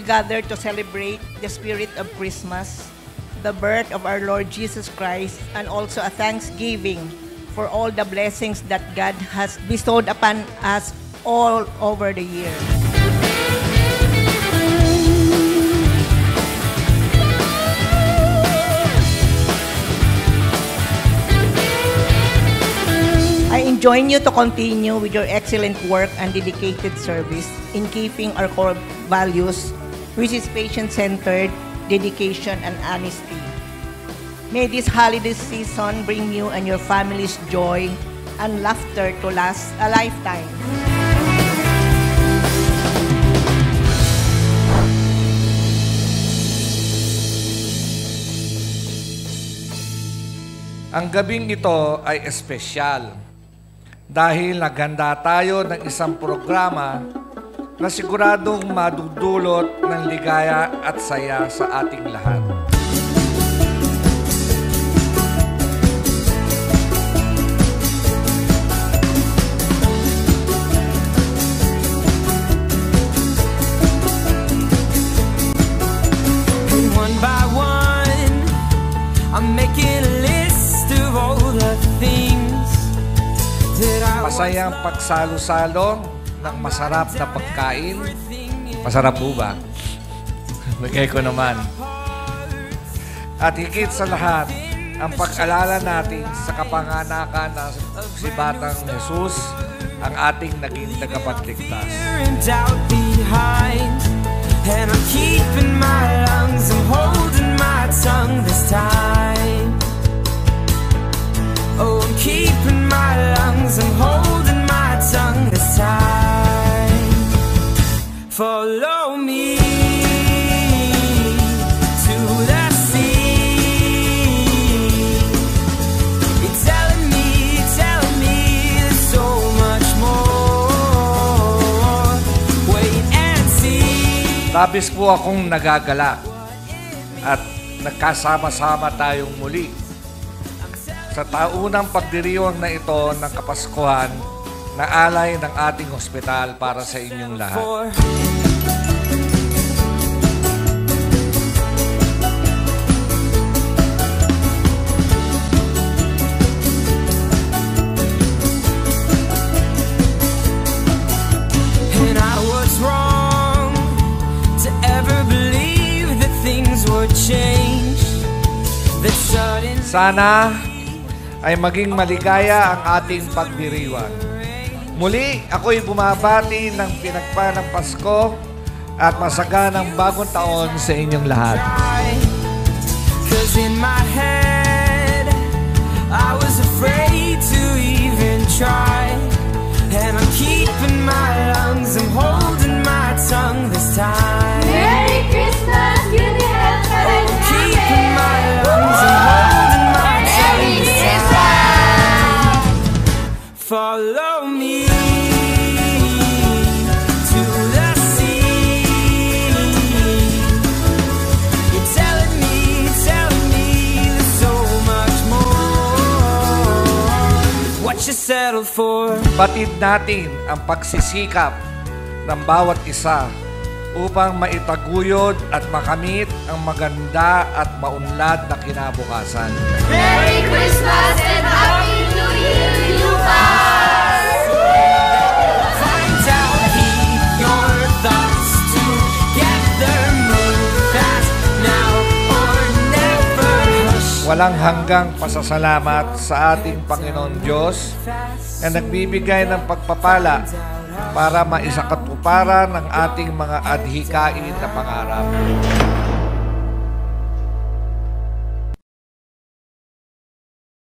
gather to celebrate the spirit of Christmas, the birth of our Lord Jesus Christ, and also a thanksgiving for all the blessings that God has bestowed upon us all over the year. I enjoin you to continue with your excellent work and dedicated service in keeping our core values, which is patient-centered, dedication, and honesty. May this holiday season bring you and your family's joy and laughter to last a lifetime. Ang gabing ito ay espesyal dahil naghanda tayo ng isang programa na siguradong madudulot ng ligaya at saya sa ating lahat. One by one, I'm making a list of all the things. Masayang pagsalo-salo ng masarap na pagkain. Masarap po ba? Bagay ko naman. At higit sa lahat, ang pag-alala natin sa kapanganakan ng si Batang Jesus, ang ating naging tagapagligtas. And I'm keeping my lungs, I'm holding my tongue this time. Oh, I'm keeping my lungs, I'm holding my tongue this time. Follow me to the sea. You're telling me there's so much more. Wait and see. Labis po akong nagagalak at nagkasama-sama tayong muli sa taunang pagdiriwang na ito ng Kapaskuhan na alay ng ating ospital para sa inyong lahat. And I was wrong to ever believe that things would change. That sudden Sana ay maging maligaya ang ating pagdiriwang. Muli, ako'y bumabati ng pinagpalang Pasko at masaganang bagong taon sa inyong lahat. 'Cause in my head, I was afraid to even try. And I'm keeping my lungs, I'm holding my tongue this time. Merry Christmas, good health, I'm keeping my lungs, I'm holding my tongue this time. Follow me to the sea. You're telling me there's so much more. What you settled for? Batid natin ang pagsisikap ng bawat isa upang maitaguyod at makamit ang maganda at maunlad na kinabukasan. Merry Christmas and Happy New Year, Lucas! Find out, keep your thoughts together, move fast now or never. Hush. Walang hanggang pasasalamat sa ating Panginoon Diyos na nagbibigay ng pagpapala para maisakatuparan ang ating mga adhikain na pangarap.